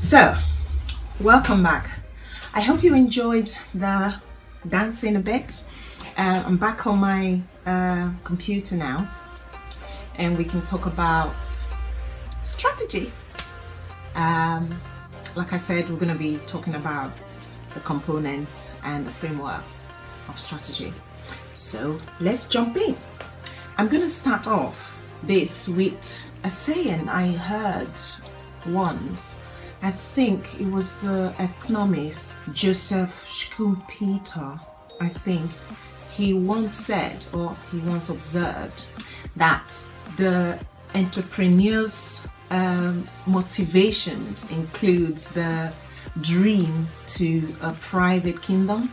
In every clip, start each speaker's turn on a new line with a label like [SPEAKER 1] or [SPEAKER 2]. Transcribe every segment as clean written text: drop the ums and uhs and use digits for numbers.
[SPEAKER 1] So, welcome back. I hope you enjoyed the dancing a bit. I'm back on my computer now, and we can talk about strategy. Like I said, we're going to be talking about the components and the frameworks of strategy. So let's jump in. I'm going to start off this with a saying I heard once. I think it was the economist Joseph Schumpeter. I think he once said, or he once observed, that the entrepreneur's motivations includes the dream to a private kingdom,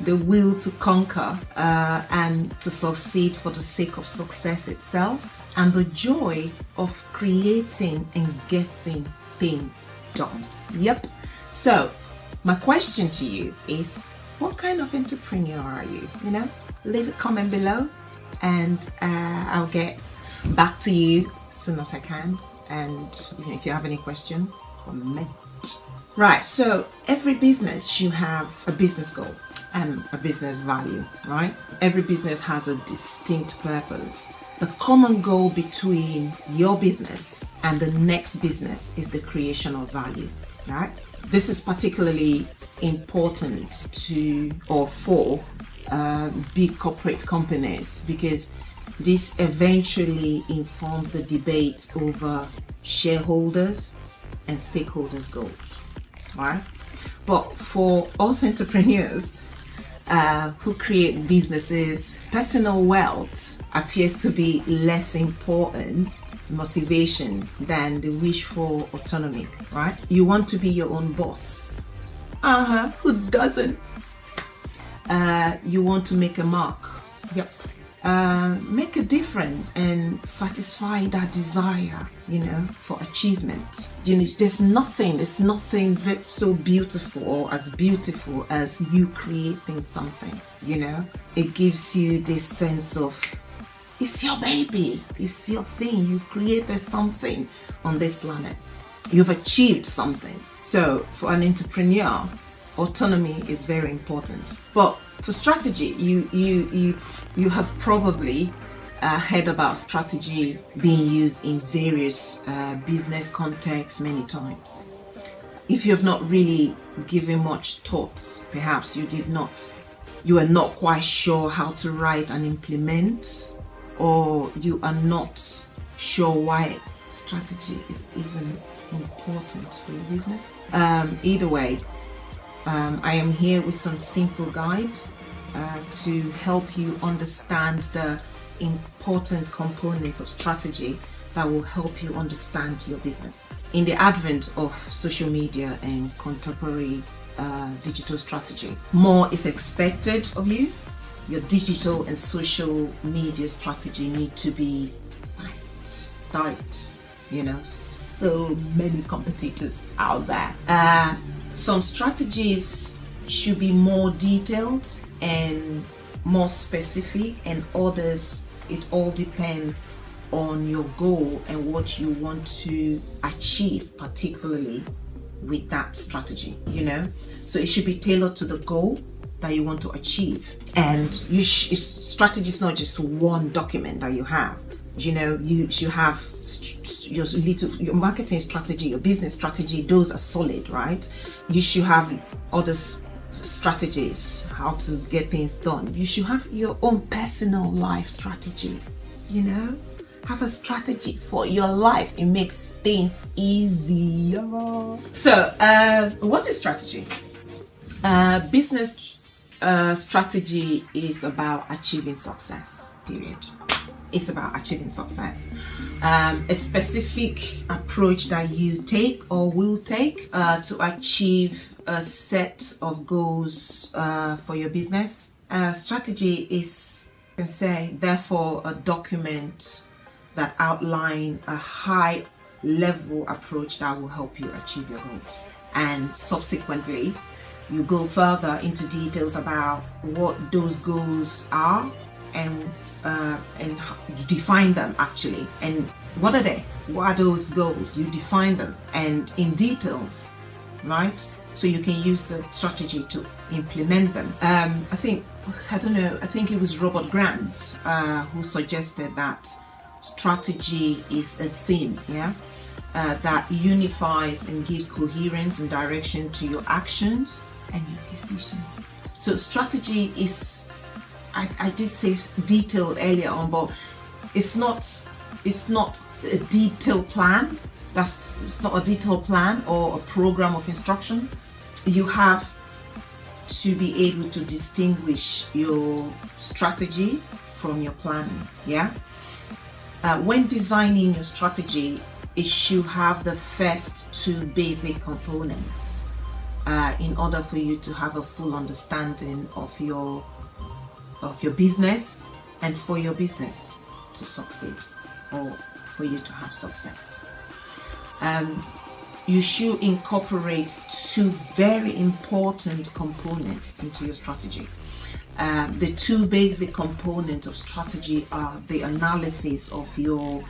[SPEAKER 1] the will to conquer and to succeed for the sake of success itself, and the joy of creating and getting things done. Yep. So my question to you is, what kind of entrepreneur are you? Leave a comment below, and I'll get back to you as soon as I can. And if you have any question, comment. Right. So every business should have a business goal and a business value, right? Every business has a distinct purpose. The common goal between your business and the next business is the creation of value, right? This is particularly important for big corporate companies, because this eventually informs the debate over shareholders and stakeholders' goals, right? But for us entrepreneurs who create businesses, personal wealth appears to be less important motivation than the wish for autonomy, right? You want to be your own boss. Who doesn't? You want to make a mark. Yep. Make a difference and satisfy that desire, for achievement. There's nothing so beautiful or as beautiful as you creating something. It gives you this sense of, it's your baby, it's your thing. You've created something on this planet. You've achieved something. So for an entrepreneur, autonomy is very important. But for strategy, you have probably heard about strategy being used in various business contexts many times. If you have not really given much thought, perhaps you are not quite sure how to write and implement, or you are not sure why strategy is even important for your business. Either way, I am here with some simple guide to help you understand the important components of strategy that will help you understand your business. In the advent of social media and contemporary digital strategy, more is expected of you. Your digital and social media strategy need to be tight. So many competitors out there. Some strategies should be more detailed and more specific, and others, it all depends on your goal and what you want to achieve, particularly with that strategy, So it should be tailored to the goal that you want to achieve. And strategy is not just one document that you have. You should have your marketing strategy, your business strategy. Those are solid, right? You should have other strategies, how to get things done. You should have your own personal life strategy. Have a strategy for your life. It makes things easier. So, what is strategy? Business strategy is about achieving success, period. It's about achieving success. A specific approach that you take or will take to achieve a set of goals for your business. Strategy is, you can say, therefore, a document that outline a high level approach that will help you achieve your goals. And subsequently, you go further into details about what those goals are and you define them actually. And what are they? What are those goals? You define them and in details, right? So you can use the strategy to implement them. I think it was Robert Grant who suggested that strategy is a theme, that unifies and gives coherence and direction to your actions and your decisions. So strategy is, I did say detailed earlier on, but it's not a detailed plan. It's not a detailed plan or a program of instruction. You have to be able to distinguish your strategy from your planning. When designing your strategy, it should have the first two basic components in order for you to have a full understanding of your business and for your business to succeed or for you to have success. You should incorporate two very important components into your strategy. The two basic components of strategy are the analysis of your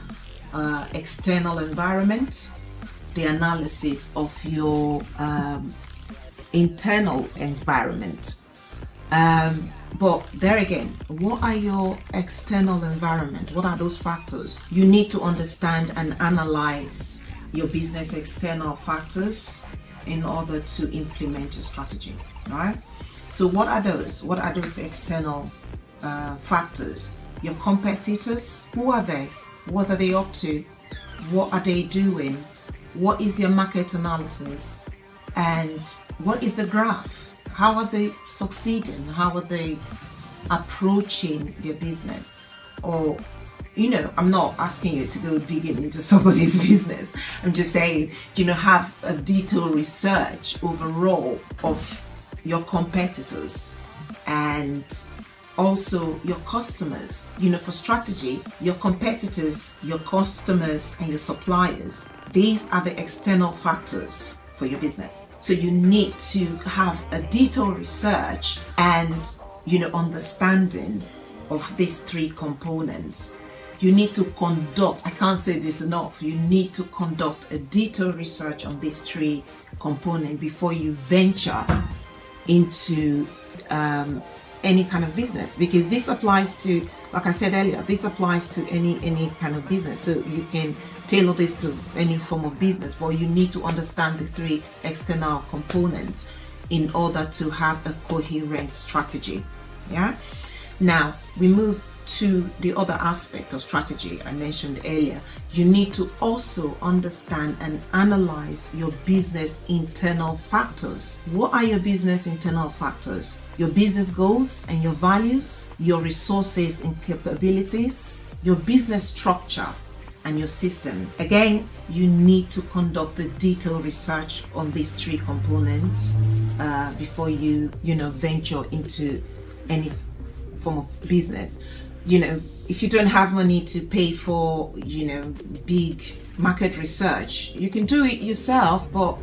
[SPEAKER 1] external environment, the analysis of your internal environment. But there again, what are your external environment? What are those factors? You need to understand and analyze your business external factors in order to implement your strategy, right? So what are those? What are those external factors? Your competitors, who are they? What are they up to? What are they doing? What is their market analysis? And what is the graph? How are they succeeding? How are they approaching their business? Or, I'm not asking you to go digging into somebody's business. I'm just saying, have a detailed research overall of your competitors and also your customers. For strategy, your competitors, your customers, and your suppliers, these are the external factors for your business. So you need to have a detailed research and understanding of these three components. You need to conduct, I can't say this enough, you need to conduct a detailed research on these three components before you venture into any kind of business, because this applies to, like I said earlier, this applies to any kind of business. So you can tailor this to any form of business, but you need to understand the three external components in order to have a coherent strategy. Now we move to the other aspect of strategy I mentioned earlier. You need to also understand and analyze your business internal factors. What are your business internal factors? Your business goals and your values, your resources and capabilities, your business structure, and your system. Again, you need to conduct a detailed research on these three components before you venture into any form of business. If you don't have money to pay for big market research, you can do it yourself, but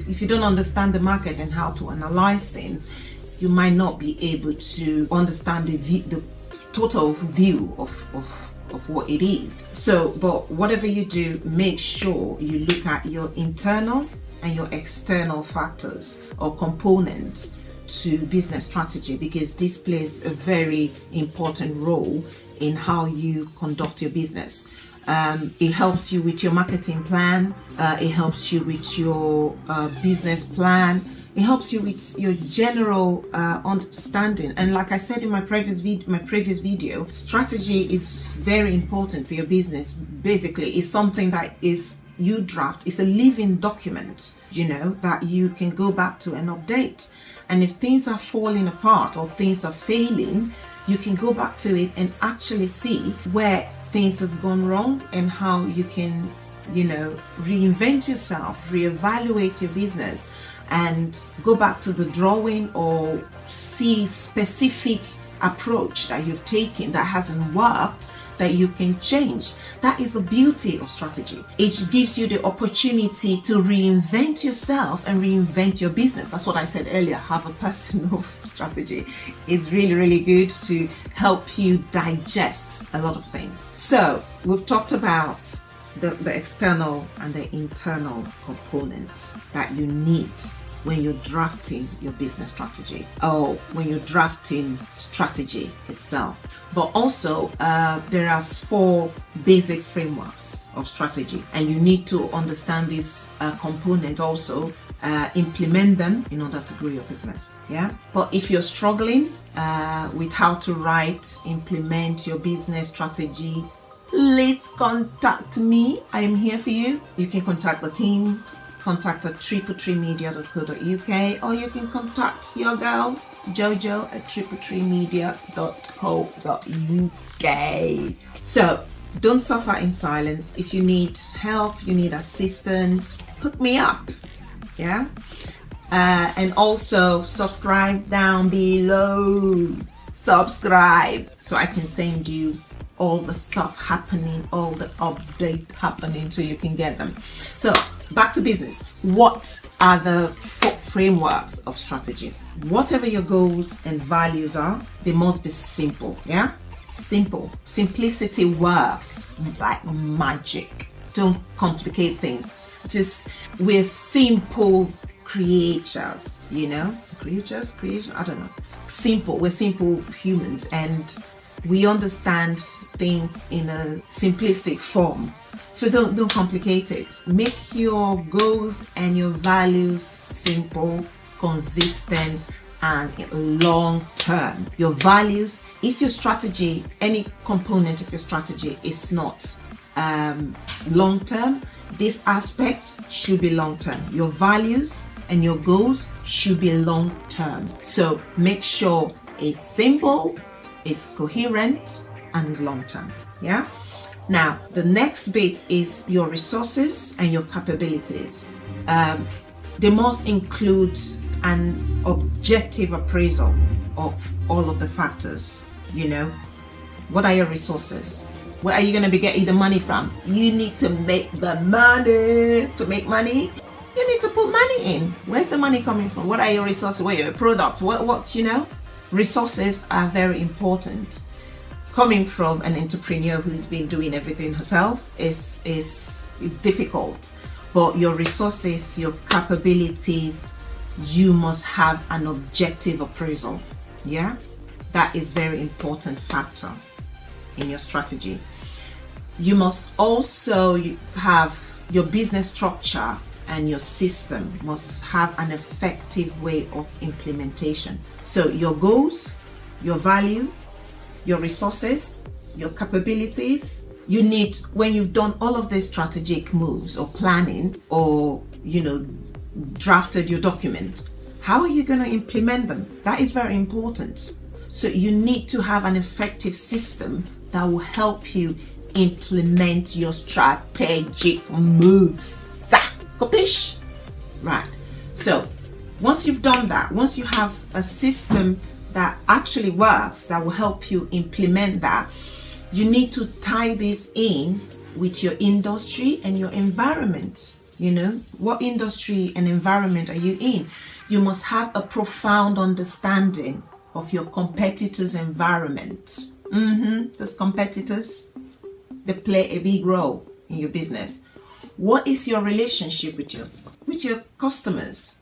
[SPEAKER 1] if you don't understand the market and how to analyze things, you might not be able to understand the total view of what it is. So, but whatever you do, make sure you look at your internal and your external factors or components to business strategy, because this plays a very important role in how you conduct your business. It helps you with your marketing plan. It helps you with your business plan. It helps you with your general understanding. And like I said in my previous video, strategy is very important for your business. Basically, it's something that you draft. It's a living document, that you can go back to and update. And if things are falling apart or things are failing, you can go back to it and actually see where things have gone wrong and how you can, reinvent yourself, reevaluate your business, and go back to the drawing or see specific approach that you've taken that hasn't worked, that you can change. That is the beauty of strategy. It gives you the opportunity to reinvent yourself and reinvent your business. That's what I said earlier. Have a personal strategy. It's really, really good to help you digest a lot of things. So we've talked about the external and the internal components that you need when you're drafting your business strategy, or when you're drafting strategy itself. But also there are 4 basic frameworks of strategy, and you need to understand these components also, implement them in order to grow your business. Yeah. But if you're struggling with how to implement your business strategy, please contact me. I am here for you. You can contact the team, contact at tripletreemedia.co.uk, or you can contact your girl Jojo at tripletreemedia.co.uk. So don't suffer in silence. If you need help, you need assistance, hook me up. Yeah. And also subscribe down below. Subscribe so I can send you all the stuff happening, all the update happening, so you can get them. So back to business. What are the 4 frameworks of strategy? Whatever your goals and values are, they must be simple. Yeah, simple. Simplicity works like magic. Don't complicate things. Just, we're simple creatures, you know, creatures, I don't know. Simple. We're simple humans, and we understand things in a simplistic form. So don't complicate it. Make your goals and your values simple, consistent, and long term. Your values, if your strategy, any component of your strategy is not long term, this aspect should be long term. Your values and your goals should be long term. So make sure it's simple, is coherent, and is long term. Yeah. Now the next bit is your resources and your capabilities. They must include an objective appraisal of all of the factors. You know, what are your resources? Where are you going to be getting the money from? You need to make the money. To make money, you need to put money in. Where's the money coming from? What are your resources? What are your products? What you know? Resources are very important. Coming from an entrepreneur who's been doing everything herself is difficult. But your resources, your capabilities, you must have an objective appraisal. Yeah, that is very important factor in your strategy. You must also have your business structure, and your system must have an effective way of implementation. So your goals, your value, your resources, your capabilities, you need, when you've done all of these strategic moves or planning, or you know, drafted your document, how are you going to implement them? That is very important. So you need to have an effective system that will help you implement your strategic moves. Capish? Right. So once you've done that, once you have a system that actually works, that will help you implement that, you need to tie this in with your industry and your environment. You know, what industry and environment are you in? You must have a profound understanding of your competitors' environment. Those competitors, they play a big role in your business. What is your relationship with your customers?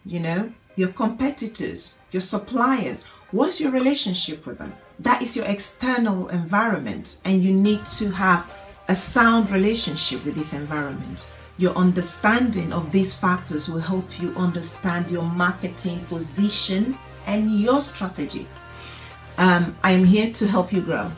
[SPEAKER 1] You know, your competitors, your suppliers. What's your relationship with them? That is your external environment, and you need to have a sound relationship with this environment. Your understanding of these factors will help you understand your marketing position and your strategy. I am here to help you grow.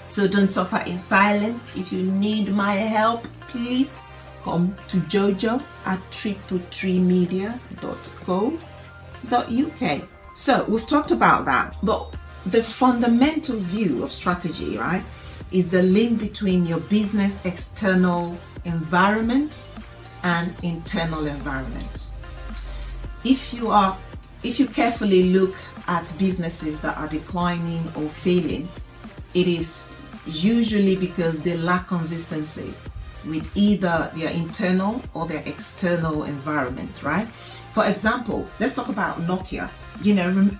[SPEAKER 1] So don't suffer in silence. If you need my help, please come to Jojo at tripletreemedia.co.uk. So we've talked about that, but the fundamental view of strategy, right, is the link between your business external environment and internal environment. If you carefully look at businesses that are declining or failing, it is usually because they lack consistency with either their internal or their external environment, right? For example, let's talk about Nokia.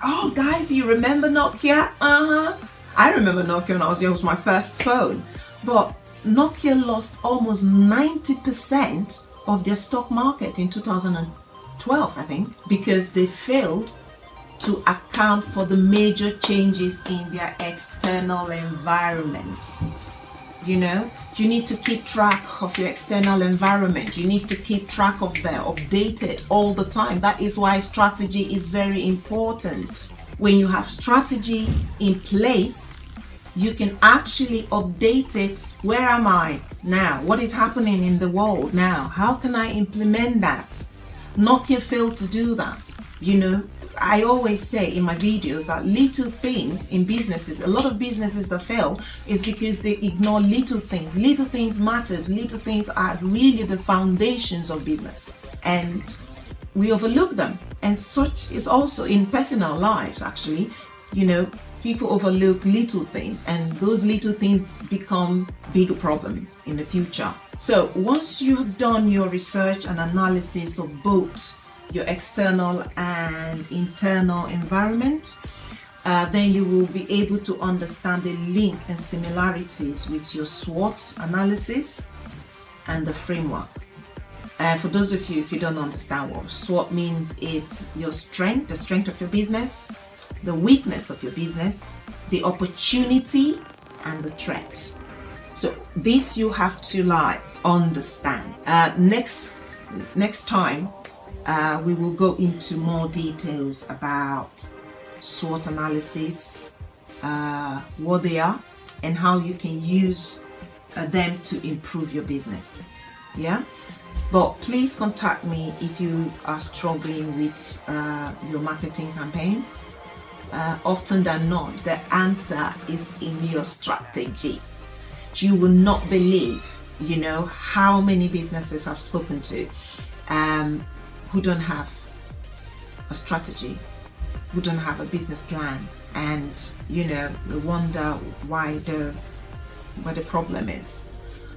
[SPEAKER 1] Oh guys, you remember Nokia? I remember Nokia when I was young. It was my first phone. But Nokia lost almost 90% of their stock market in 2012, I think, because they failed to account for the major changes in their external environment. You need to keep track of your external environment. You need to keep track of them, update it all the time. That is why strategy is very important. When you have strategy in place, you can actually update it. Where am I now? What is happening in the world now? How can I implement that? Nokia failed to do that. I always say in my videos that little things in businesses, a lot of businesses that fail is because they ignore little things. Little things matters. Little things are really the foundations of business, and we overlook them. And such is also in personal lives, actually. People overlook little things, and those little things become bigger problems in the future. So once you have done your research and analysis of both your external and internal environment, then you will be able to understand the link and similarities with your SWOT analysis and the framework. For those of you, if you don't understand what SWOT means, is your strength, the strength of your business, the weakness of your business, the opportunity, and the threat. So this you have to understand. Next time, we will go into more details about SWOT analysis, what they are, and how you can use them to improve your business. Yeah, but please contact me if you are struggling with your marketing campaigns. Often than not, the answer is in your strategy. You will not believe, how many businesses I've spoken to who don't have a strategy, who don't have a business plan, and we wonder why the problem is.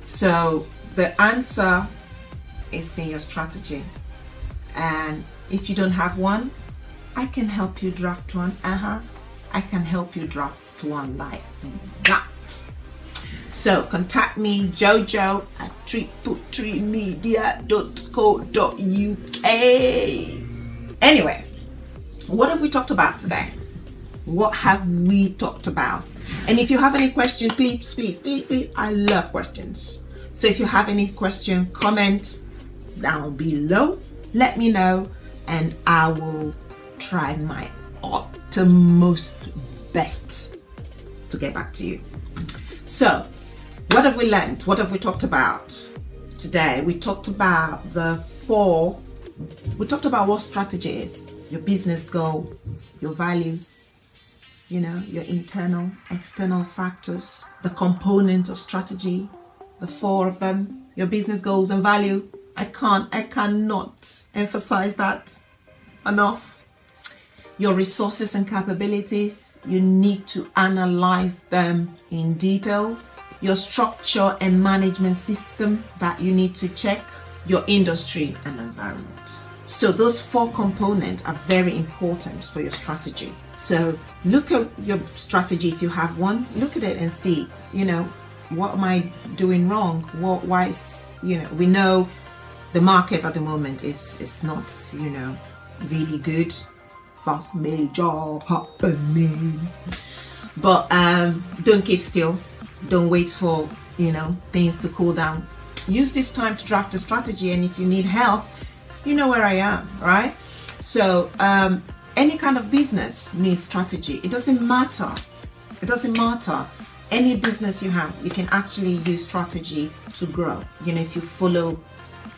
[SPEAKER 1] So the answer is in your strategy, and if you don't have one, I can help you draft one. I can help you draft one like that. So contact me, Jojo at tripletreemedia.co.uk. Anyway, what have we talked about today? What have we talked about? And if you have any question, please, I love questions. So if you have any question, comment down below. Let me know, and I will try my utmost best to get back to you. So, what have we learned? What have we talked about today? We talked about what strategy is, your business goal, your values, your internal, external factors, the component of strategy, the 4 of them, your business goals and value. I cannot emphasize that enough. Your resources and capabilities, you need to analyze them in detail. Your structure and management system that you need to check. Your industry and environment. So those 4 components are very important for your strategy. So look at your strategy if you have one. Look at it and see, what am I doing wrong? Why is, we know the market at the moment is not, really good. Fast major happening. But don't keep still. Don't wait for, things to cool down. Use this time to draft a strategy, and if you need help, you know where I am, right? So any kind of business needs strategy. It doesn't matter. Any business you have, you can actually use strategy to grow, if you follow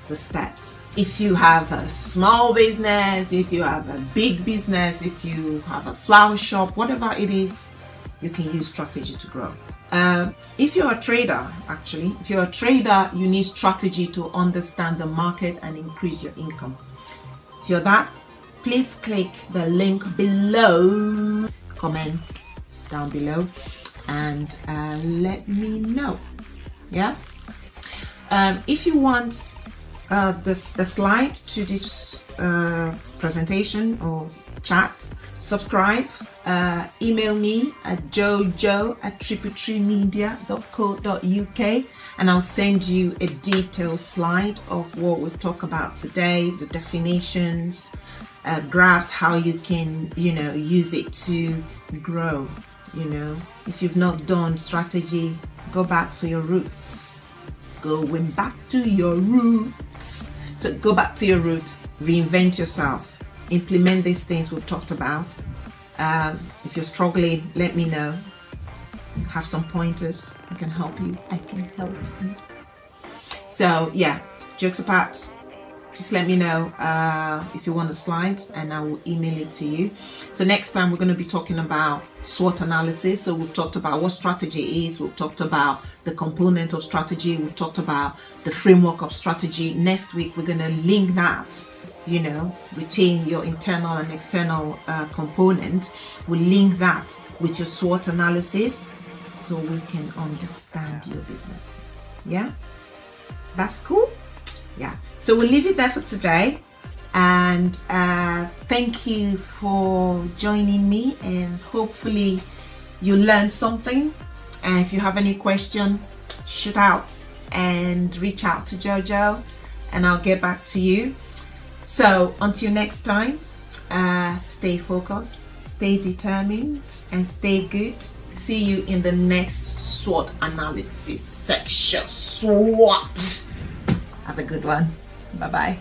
[SPEAKER 1] the steps. If you have a small business, if you have a big business, if you have a flower shop, whatever it is, you can use strategy to grow. If you're a trader, you need strategy to understand the market and increase your income. If you're that, please click the link below, comment down below, and let me know. Yeah. If you want the slide to this presentation or chat, subscribe. Email me at jojo@tripletreemedia.co.uk, and I'll send you a detailed slide of what we've talked about today, the definitions, graphs, how you can, use it to grow. If you've not done strategy, go back to your roots. Going back to your roots. So go back to your roots, reinvent yourself, implement these things we've talked about. If you're struggling, let me know. Have some pointers. I can help you. So yeah, jokes apart, just let me know if you want the slides, and I will email it to you. So next time we're going to be talking about SWOT analysis. So we've talked about what strategy is. We've talked about the component of strategy. We've talked about the framework of strategy. Next week, we're going to link that, between your internal and external components. We'll link that with your SWOT analysis so we can understand your business. Yeah? That's cool? Yeah. So we'll leave it there for today. And thank you for joining me, and hopefully you learned something. And if you have any question, shoot out and reach out to Jojo, and I'll get back to you. So until next time, stay focused, stay determined, and stay good. See you in the next SWOT analysis section. SWOT. Have a good one. Bye-bye.